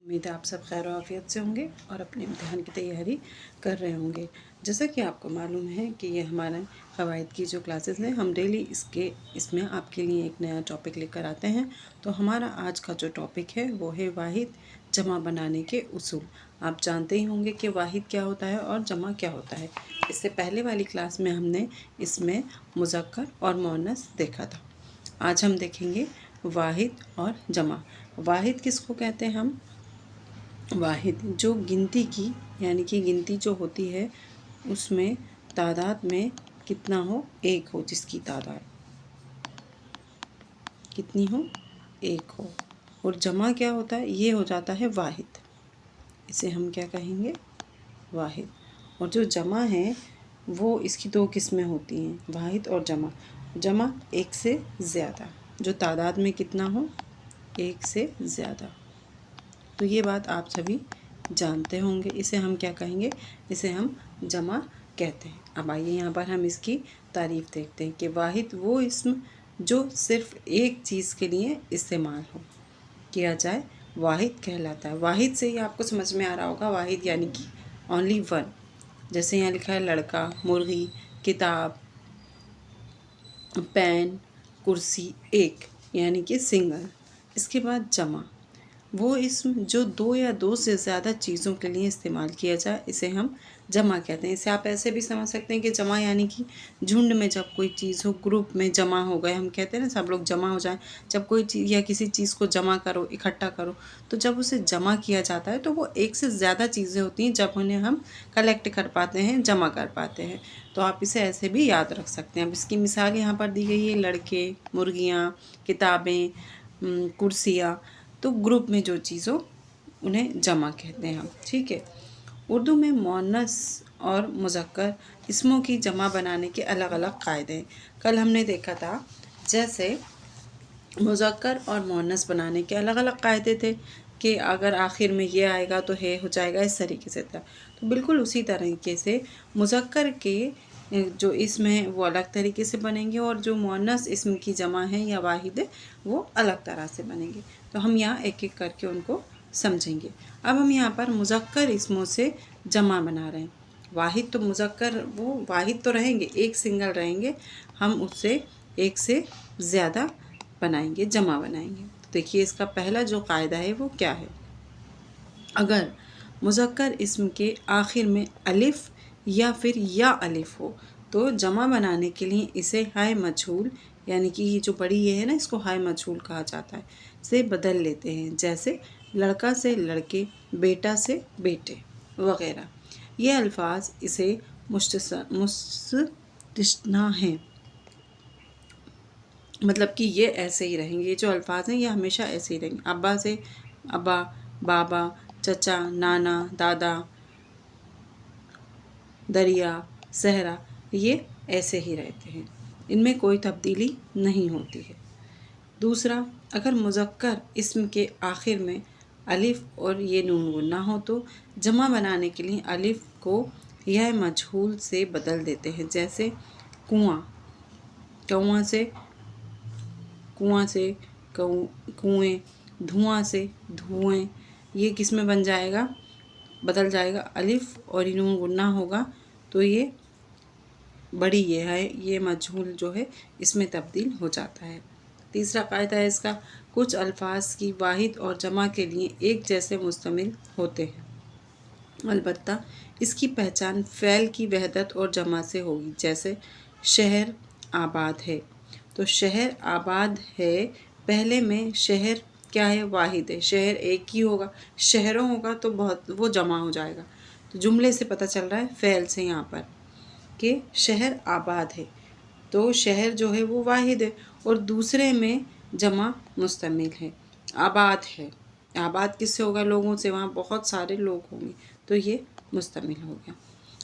امید ہے آپ سب خیر و عافیت سے ہوں گے اور اپنے امتحان کی تیاری کر رہے ہوں گے۔ جیسا کہ آپ کو معلوم ہے کہ یہ ہمارے قواعد کی جو کلاسز ہیں، ہم ڈیلی اس میں آپ کے لیے ایک نیا ٹاپک لے کر آتے ہیں۔ تو ہمارا آج کا جو ٹاپک ہے وہ ہے واحد جمع بنانے کے اصول۔ آپ جانتے ہی ہوں گے کہ واحد کیا ہوتا ہے اور جمع کیا ہوتا ہے۔ اس سے پہلے والی کلاس میں ہم نے اس میں مذکر اور مؤنث دیکھا تھا۔ آج ہم دیکھیں گے واحد اور جمع۔ واحد کس کو کہتے ہیں ہم؟ واحد جو گنتی کی یعنی کہ گنتی جو ہوتی ہے اس میں تعداد میں کتنا ہو؟ ایک ہو، جس کی تعداد کتنی ہو؟ ایک ہو۔ اور جمع کیا ہوتا ہے؟ یہ ہو جاتا ہے واحد، اسے ہم کیا کہیں گے؟ واحد۔ اور جو جمع ہے وہ اس کی دو قسمیں ہوتی ہیں، واحد اور جمع۔ جمع ایک سے زیادہ، جو تعداد میں کتنا ہو؟ ایک سے زیادہ۔ تو یہ بات آپ سبھی جانتے ہوں گے، اسے ہم کیا کہیں گے؟ اسے ہم جمع کہتے ہیں۔ اب آئیے یہاں پر ہم اس کی تعریف دیکھتے ہیں کہ واحد وہ اسم جو صرف ایک چیز کے لیے استعمال کیا جائے، واحد کہلاتا ہے۔ واحد سے ہی آپ کو سمجھ میں آ رہا ہوگا، واحد یعنی کہ اونلی ون۔ جیسے یہاں لکھا ہے لڑکا، مرغی، کتاب، پین، کرسی، ایک یعنی کہ سنگل۔ اس کے بعد جمع وہ اسم جو دو یا دو سے زیادہ چیزوں کے لیے استعمال کیا جائے، اسے ہم جمع کہتے ہیں۔ اسے آپ ایسے بھی سمجھ سکتے ہیں کہ جمع یعنی کہ جھنڈ میں جب کوئی چیز ہو، گروپ میں جمع ہو گئے، ہم کہتے ہیں نا سب لوگ جمع ہو جائیں۔ جب کوئی چیز یا کسی چیز کو جمع کرو، اکٹھا کرو، تو جب اسے جمع کیا جاتا ہے تو وہ ایک سے زیادہ چیزیں ہوتی ہیں جب انہیں ہم کلیکٹ کر پاتے ہیں، جمع کر پاتے ہیں۔ تو آپ اسے ایسے بھی یاد رکھ سکتے ہیں۔ اب اس کی مثال یہاں پر دی گئی ہے، لڑکے، مرغیاں، کتابیں، کرسیاں۔ تو گروپ میں جو چیز ہو انہیں جمع کہتے ہیں ہم، ٹھیک ہے۔ اردو میں مؤنث اور مذکر اسموں کی جمع بنانے کے الگ الگ قاعدے ہیں۔ کل ہم نے دیکھا تھا جیسے مذکر اور مؤنث بنانے کے الگ الگ قاعدے تھے کہ اگر آخر میں یہ آئے گا تو ہے ہو جائے گا، اس طریقے سے تھا۔ تو بالکل اسی طریقے سے مذکر کے جو اسم ہیں وہ الگ طریقے سے بنیں گے، اور جو مؤنث اسم کی جمع ہے یا واحد ہے وہ الگ طرح سے بنیں گے۔ تو ہم یہاں ایک ایک کر کے ان کو سمجھیں گے۔ اب ہم یہاں پر مذکر اسموں سے جمع بنا رہے ہیں۔ واحد تو مذکر وہ واحد تو رہیں گے، ایک سنگل رہیں گے، ہم اس سے ایک سے زیادہ بنائیں گے، جمع بنائیں گے۔ تو دیکھیے اس کا پہلا جو قاعدہ ہے وہ کیا ہے؟ اگر مذکر اسم کے آخر میں الف یا پھر یا الف ہو تو جمع بنانے کے لیے اسے ہائے مجہول یعنی کہ یہ جو بڑی یہ ہے نا، اس کو ہائے مجہول کہا جاتا ہے، سے بدل لیتے ہیں۔ جیسے لڑکا سے لڑکے، بیٹا سے بیٹے وغیرہ۔ یہ الفاظ اسے مستثنیٰ ہیں، مطلب کہ یہ ایسے ہی رہیں گے، یہ جو الفاظ ہیں یہ ہمیشہ ایسے ہی رہیں گے۔ ابا سے ابا، بابا، چچا، نانا، دادا، دریا، صحرا، یہ ایسے ہی رہتے ہیں، ان میں کوئی تبدیلی نہیں ہوتی ہے۔ دوسرا، اگر مذکر اسم کے آخر میں الف اور یہ نون غنہ ہو تو جمع بنانے کے لیے الف کو یا مجہول سے بدل دیتے ہیں۔ جیسے کنواں، کنواں سے کنواں سے کنویں، دھواں سے دھوئیں، یہ کس میں بن جائے گا؟ بدل جائے گا، الف اور نون غنہ ہوگا تو یہ بڑی یہ ہے، یہ مجہول جو ہے اس میں تبدیل ہو جاتا ہے۔ تیسرا قاعدہ ہے اس کا، کچھ الفاظ کی واحد اور جمع کے لیے ایک جیسے مستعمل ہوتے ہیں، البتہ اس کی پہچان فعل کی وحدت اور جمع سے ہوگی۔ جیسے شہر آباد ہے، تو شہر آباد ہے، پہلے میں شہر کیا ہے؟ واحد ہے، شہر ایک ہی ہوگا، شہروں ہوگا تو بہت وہ جمع ہو جائے گا۔ تو جملے سے پتہ چل رہا ہے، فعل سے یہاں پر، کہ شہر آباد ہے تو شہر جو ہے وہ واحد ہے، اور دوسرے میں جمع مستعمل ہے، آباد ہے۔ آباد کس سے ہوگا؟ لوگوں سے، وہاں بہت سارے لوگ ہوں گے تو یہ مستعمل ہو گیا۔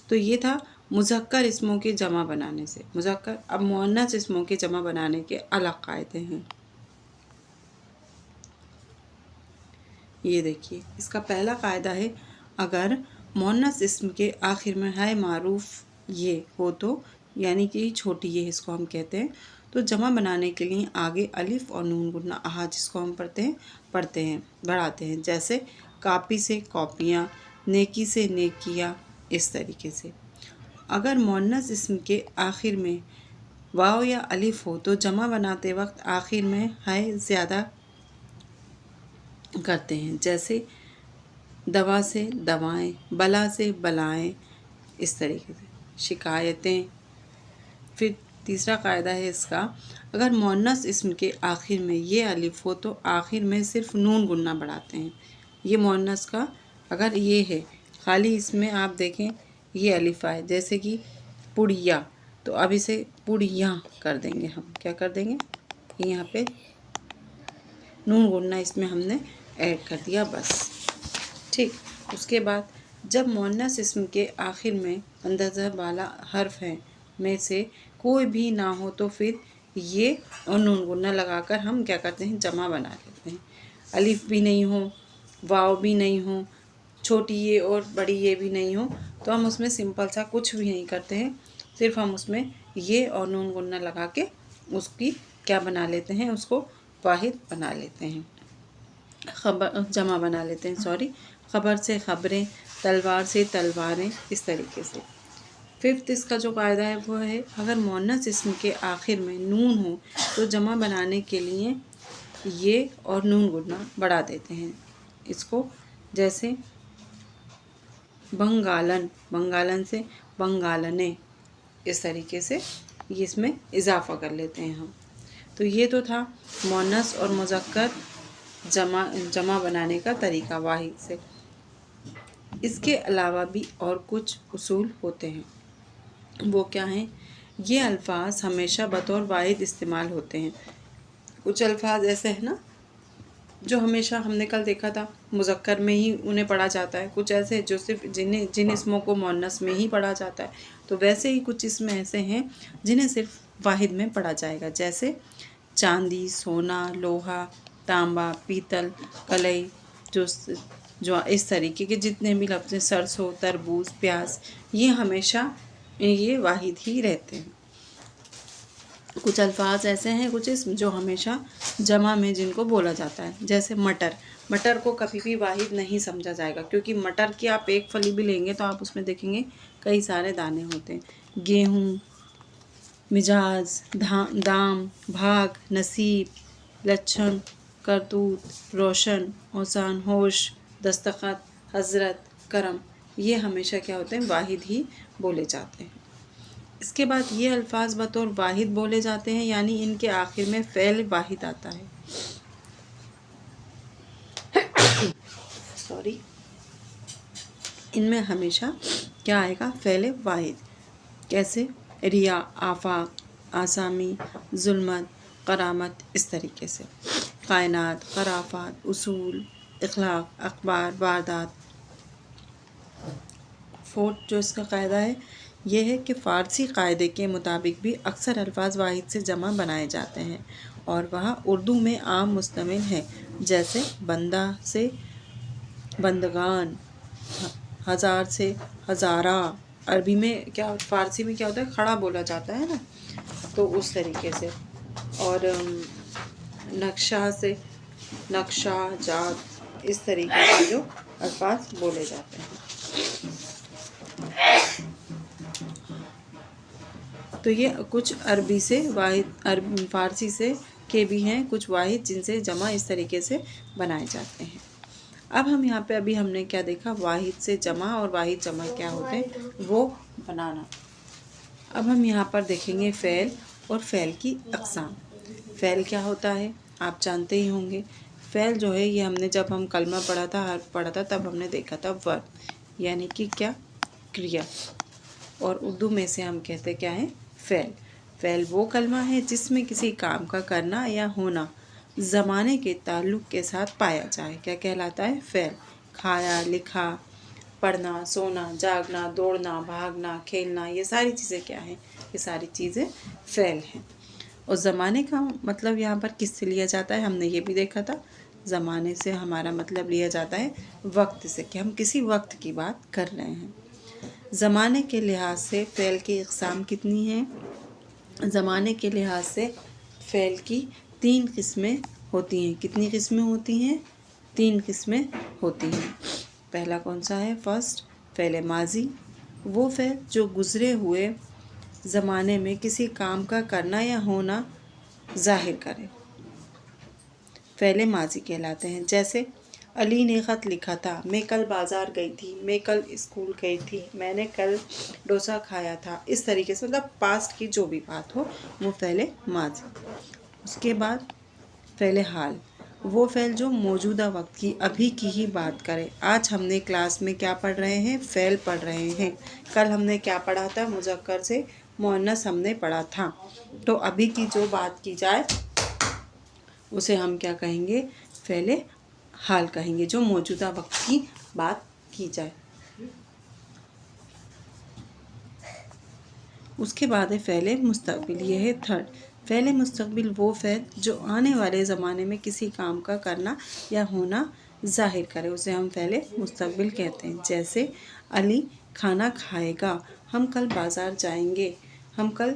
تو یہ تھا مذکر اسموں کے جمع بنانے سے مذکر۔ اب مؤنث اسموں کے جمع بنانے کے الگ قاعدے ہیں۔ یہ دیکھیے اس کا پہلا قاعدہ ہے، اگر مؤنث اسم کے آخر میں ہائے معروف یہ ہو تو یعنی کہ چھوٹی یہ اس کو ہم کہتے ہیں، تو جمع بنانے کے لیے آگے الف اور نون غنہ جس کو ہم پڑھتے ہیں بڑھاتے ہیں۔ جیسے کاپی سے کاپیاں، نیکی سے نیکیاں، اس طریقے سے۔ اگر مؤنث اسم کے آخر میں واو یا الف ہو تو جمع بناتے وقت آخر میں ہے زیادہ کرتے ہیں، جیسے دوا سے دوائیں، بلا سے بلائیں، اس طریقے سے، شکایتیں۔ پھر تیسرا قاعدہ ہے اس کا، اگر مؤنث اسم کے آخر میں یہ الف ہو تو آخر میں صرف نون گننا بڑھاتے ہیں۔ یہ مؤنث کا اگر یہ ہے، خالی اس میں آپ دیکھیں یہ الف آئے، جیسے کہ پڑیا، تو اب اسے پڑیاں کر دیں گے ہم، کیا کر دیں گے، یہاں پہ نون گننا اس میں ہم نے ایڈ کر دیا بس، ٹھیک۔ اس کے بعد جب مؤنث اسم کے آخر میں مندرجہ بالا حرف ہیں میں سے کوئی بھی نہ ہو تو پھر یہ اور نون گننا لگا کر ہم کیا کرتے ہیں، جمع بنا لیتے ہیں۔ الف بھی نہیں ہو، واو بھی نہیں ہو، چھوٹی یہ اور بڑی یہ بھی نہیں ہو، تو ہم اس میں سمپل سا کچھ بھی نہیں کرتے ہیں، صرف ہم اس میں یہ اور نون گننا لگا کے اس کی کیا بنا لیتے ہیں، اس کو واحد بنا لیتے ہیں، جمع بنا لیتے ہیں، خبر سے خبریں، تلوار سے تلواریں، اس طریقے سے۔ ففتھ اس کا جو قاعدہ ہے وہ ہے، اگر مؤنث اسم کے آخر میں نون ہو تو جمع بنانے کے لیے یہ اور نون گننا بڑھا دیتے ہیں اس کو، جیسے بنگالن، بنگالن سے بنگالنے، اس طریقے سے یہ اس میں اضافہ کر لیتے ہیں ہم۔ تو یہ تو تھا مؤنث اور مذکر جمع بنانے کا طریقہ واحد سے۔ اس کے علاوہ بھی اور کچھ اصول ہوتے ہیں، وہ کیا ہیں، یہ الفاظ ہمیشہ بطور واحد استعمال ہوتے ہیں۔ کچھ الفاظ ایسے ہیں نا جو ہمیشہ ہم نے کل دیکھا تھا مذکر میں ہی انہیں پڑھا جاتا ہے، کچھ ایسے جو صرف جن اسموں کو مؤنث میں ہی پڑھا جاتا ہے، تو ویسے ہی کچھ اسم ایسے ہیں جنہیں صرف واحد میں پڑھا جائے گا، جیسے چاندی، سونا، لوہا، تانبا، پیتل، کلئی، جو اس طریقے کے جتنے بھی لفظ ہیں، سرسوں، تربوز، پیاز، یہ ہمیشہ یہ واحد ہی رہتے ہیں۔ کچھ الفاظ ایسے ہیں، کچھ اسم جو ہمیشہ جمع میں جن کو بولا جاتا ہے، جیسے مٹر، مٹر کو کبھی بھی واحد نہیں سمجھا جائے گا، کیونکہ مٹر کی آپ ایک پھلی بھی لیں گے تو آپ اس میں دیکھیں گے کئی سارے دانے ہوتے ہیں۔ گیہوں، مجاز، دام، بھاگ، نصیب، لچھن، کرتوت، روشن، اوسان، ہوش، دستخط، حضرت، کرم، یہ ہمیشہ کیا ہوتے ہیں، واحد ہی بولے جاتے ہیں۔ اس کے بعد یہ الفاظ بطور واحد بولے جاتے ہیں، یعنی ان کے آخر میں فعل واحد آتا ہے، ان میں ہمیشہ کیا آئے گا، فعل واحد۔ کیسے، ریا، آفاق، آسامی، ظلمت، کرامت، اس طریقے سے۔ کائنات، خرافات، اصول، اخلاق، اخبار، واردات۔ فورتھ جو اس کا قاعدہ ہے یہ ہے کہ فارسی قاعدے کے مطابق بھی اکثر الفاظ واحد سے جمع بنائے جاتے ہیں اور وہ اردو میں عام مستعمل ہیں، جیسے بندہ سے بندگان، ہزار سے ہزارہ۔ عربی میں کیا، فارسی میں کیا ہوتا ہے، کھڑا بولا جاتا ہے نا، تو اس طریقے سے۔ اور نقشہ سے نقشہ جات، اس طریقے سے جو الفاظ بولے جاتے ہیں۔ تو یہ کچھ عربی سے واحد، فارسی سے کے بھی ہیں کچھ واحد جن سے جمع اس طریقے سے بنائے جاتے ہیں۔ اب ہم یہاں پہ ابھی ہم نے کیا دیکھا، واحد سے جمع اور واحد جمع کیا ہوتے ہیں، وہ بنانا۔ اب ہم یہاں پر دیکھیں گے فعل اور فعل کی اقسام۔ فعل کیا ہوتا ہے آپ جانتے ہی ہوں گے، فعل جو ہے یہ ہم نے جب ہم کلمہ پڑھا تھا، حرف پڑھا تھا، تب ہم نے دیکھا تھا ورب، یعنی کہ کیا، کریا، اور اردو میں سے ہم کہتے کیا ہیں، فعل۔ فعل وہ کلمہ ہے جس میں کسی کام کا کرنا یا ہونا زمانے کے تعلق کے ساتھ پایا جائے، کیا کہلاتا ہے، فعل۔ کھایا، لکھا، پڑھنا، سونا، جاگنا، دوڑنا، بھاگنا، کھیلنا، یہ ساری چیزیں کیا ہیں، یہ ساری چیزیں فعل ہیں۔ اور زمانے کا مطلب یہاں پر کس سے لیا جاتا ہے، ہم نے یہ بھی دیکھا تھا، زمانے سے ہمارا مطلب لیا جاتا ہے وقت سے، کہ ہم کسی وقت کی بات کر رہے ہیں۔ زمانے کے لحاظ سے فعل کی اقسام کتنی ہیں، زمانے کے لحاظ سے فعل کی 3 قسمیں ہوتی ہیں۔ کتنی قسمیں ہوتی ہیں، 3 قسمیں ہوتی ہیں۔ پہلا کون سا ہے؟ فرسٹ، فعل ماضی، وہ فعل جو گزرے ہوئے زمانے میں کسی کام کا کرنا یا ہونا ظاہر کرے، فعل ماضی کہلاتے ہیں۔ جیسے علی نے خط لکھا تھا، میں کل بازار گئی تھی، میں کل اسکول گئی تھی، میں نے کل ڈوسا کھایا تھا۔ اس طریقے سے مطلب پاسٹ کی جو بھی بات ہو وہ فعل ماضی۔ اس کے بعد فعل حال، وہ فعل جو موجودہ وقت کی، ابھی کی ہی بات کرے۔ آج ہم نے کلاس میں کیا پڑھ رہے ہیں؟ فعل پڑھ رہے ہیں۔ کل ہم نے کیا پڑھا تھا؟ مذکر سے مؤنث ہم نے پڑھا تھا۔ تو ابھی کی جو بات کی جائے اسے ہم کیا کہیں گے؟ فعل حال کہیں گے، جو موجودہ وقت کی بات کی جائے۔ اس کے بعد ہے فعل مستقبل، یہ ہے تھرڈ۔ فعل مستقبل وہ فعل جو آنے والے زمانے میں کسی کام کا کرنا یا ہونا ظاہر کرے، اسے ہم فعل مستقبل کہتے ہیں۔ جیسے علی کھانا کھائے گا، ہم کل بازار جائیں گے، ہم کل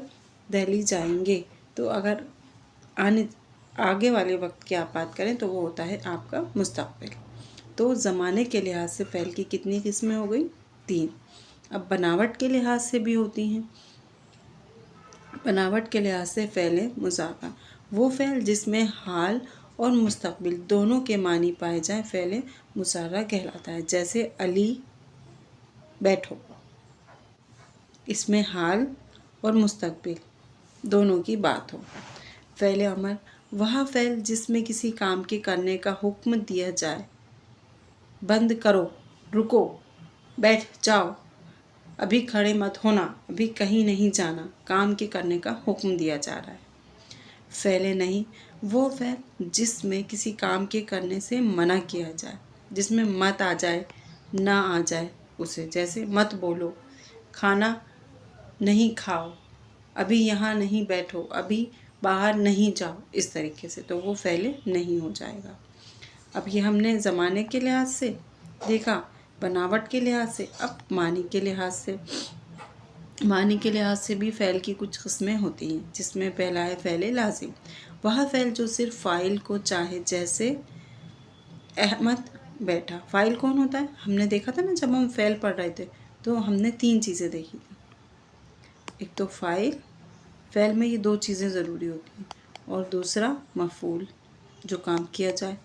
دہلی جائیں گے۔ تو اگر آگے والے وقت کی آپ بات کریں تو وہ ہوتا ہے آپ کا مستقبل۔ تو زمانے کے لحاظ سے فعل کی کتنی قسمیں ہو گئی؟ 3۔ اب بناوٹ کے لحاظ سے بھی ہوتی ہیں۔ بناوٹ کے لحاظ سے فعل مضارع، وہ فعل جس میں حال اور مستقبل دونوں کے معنی پائے جائیں، فعل مضارع کہلاتا ہے۔ جیسے علی بیٹھو، اس میں حال اور مستقبل دونوں کی بات ہو۔ فعل امر، وہ فعل جس میں کسی کام کے کرنے کا حکم دیا جائے، بند کرو، رکو، بیٹھ جاؤ، ابھی کھڑے مت ہونا، ابھی کہیں نہیں جانا، کام کے کرنے کا حکم دیا جا رہا ہے۔ فعل نہیں، وہ فعل جس میں کسی کام کے کرنے سے منع کیا جائے، جس میں مت آ جائے، نہ آ جائے اسے۔ جیسے مت بولو، کھانا نہیں کھاؤ، ابھی یہاں نہیں بیٹھو، ابھی باہر نہیں جاؤ، اس طریقے سے، تو وہ فعل نہیں ہو جائے گا۔ اب یہ ہم نے زمانے کے لحاظ سے دیکھا، بناوٹ کے لحاظ سے، اب معنی کے لحاظ سے۔ معنی کے لحاظ سے بھی فعل کی کچھ قسمیں ہوتی ہیں، جس میں پہلا ہے فعل لازم، وہ فعل جو صرف فاعل کو چاہے۔ جیسے احمد بیٹھا، فاعل کون ہوتا ہے؟ ہم نے دیکھا تھا نا جب ہم فعل پڑھ رہے تھے تو ہم نے 3 چیزیں دیکھی تھی، ایک تو فاعل، فعل میں یہ 2 چیزیں ضروری ہوتی ہیں، اور دوسرا مفعول جو کام کیا جائے۔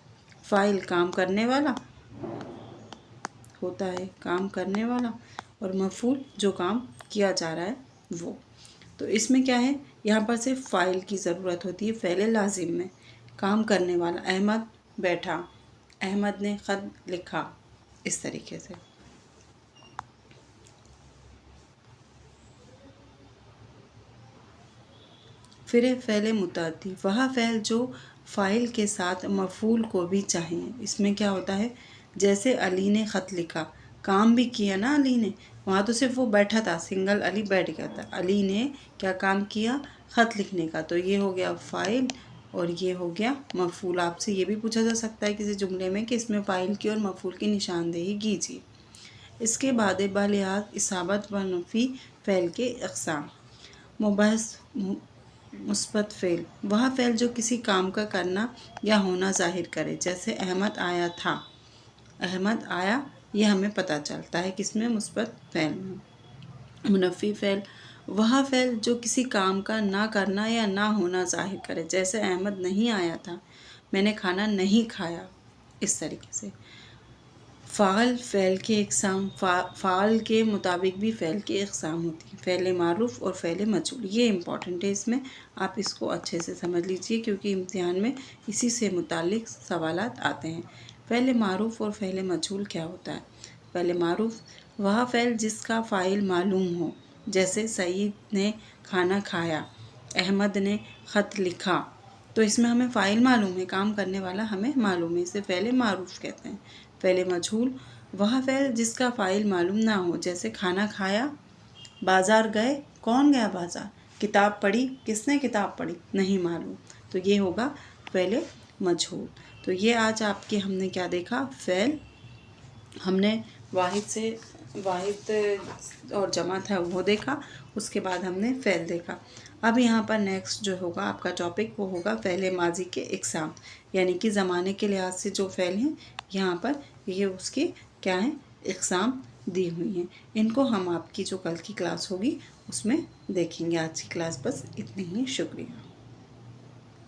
فاعل کام کرنے والا ہوتا ہے، کام کرنے والا، اور مفعول جو کام کیا جا رہا ہے وہ۔ تو اس میں کیا ہے؟ یہاں پر صرف فاعل کی ضرورت ہوتی ہے فعل لازم میں، کام کرنے والا، احمد بیٹھا، احمد نے خط لکھا، اس طریقے سے۔ پھر ہے فعل متعدی، وہ فعل جو فاعل کے ساتھ مفعول کو بھی چاہیے۔ اس میں کیا ہوتا ہے؟ جیسے علی نے خط لکھا، کام بھی کیا نا علی نے، وہاں تو صرف وہ بیٹھا تھا، سنگل علی بیٹھ گیا تھا۔ علی نے کیا کام کیا؟ خط لکھنے کا، تو یہ ہو گیا فاعل اور یہ ہو گیا مفعول۔ آپ سے یہ بھی پوچھا جا سکتا ہے کسی جملے میں کہ اس میں فاعل کی اور مفعول کی نشاندہی کیجیے۔ اس کے بعد بلحاظ اصابت و نفی فعل کے اقسام۔ مبحث مثبت فعل، وہ فعل جو کسی کام کا کرنا یا ہونا ظاہر کرے۔ جیسے احمد آیا تھا، احمد آیا، یہ ہمیں پتہ چلتا ہے کس میں؟ مثبت فعل میں۔ منفی فعل، وہ فعل جو کسی کام کا نہ کرنا یا نہ ہونا ظاہر کرے۔ جیسے احمد نہیں آیا تھا، میں نے کھانا نہیں کھایا، اس طریقے سے۔ فعل، فعل کے اقسام، فعل کے مطابق بھی فعل کے اقسام ہوتی ہیں، فعل معروف اور فعل مجہول۔ یہ امپورٹنٹ ہے، اس میں آپ اس کو اچھے سے سمجھ لیجئے کیونکہ امتحان میں اسی سے متعلق سوالات آتے ہیں۔ فعل معروف اور فعل مجہول کیا ہوتا ہے؟ فعل معروف، وہ فعل جس کا فاعل معلوم ہو۔ جیسے سعید نے کھانا کھایا، احمد نے خط لکھا، تو اس میں ہمیں فاعل معلوم ہے، کام کرنے والا ہمیں معلوم ہے، اسے فعل معروف کہتے ہیں۔ فعل مجہول، وہ فعل جس کا فاعل معلوم نہ ہو۔ جیسے کھانا کھایا، بازار گئے، کون گیا بازار، کتاب پڑھی، کس نے کتاب پڑھی، نہیں معلوم، تو یہ ہوگا فعل مجہول۔ تو یہ آج آپ کے ہم نے کیا دیکھا؟ فعل، ہم نے واحد سے واحد اور جمع تھا وہ دیکھا، اس کے بعد ہم نے فعل دیکھا۔ اب یہاں پر نیکسٹ جو ہوگا آپ کا ٹاپک وہ ہوگا فعل ماضی کے اقسام، یعنی کہ زمانے کے لحاظ سے جو فعل ہیں یہاں پر یہ اس کی کیا ہیں، اقسام دی ہوئی ہیں۔ ان کو ہم آپ کی جو کل کی کلاس ہوگی اس میں دیکھیں گے۔ آج کی کلاس بس اتنی ہی، شکریہ۔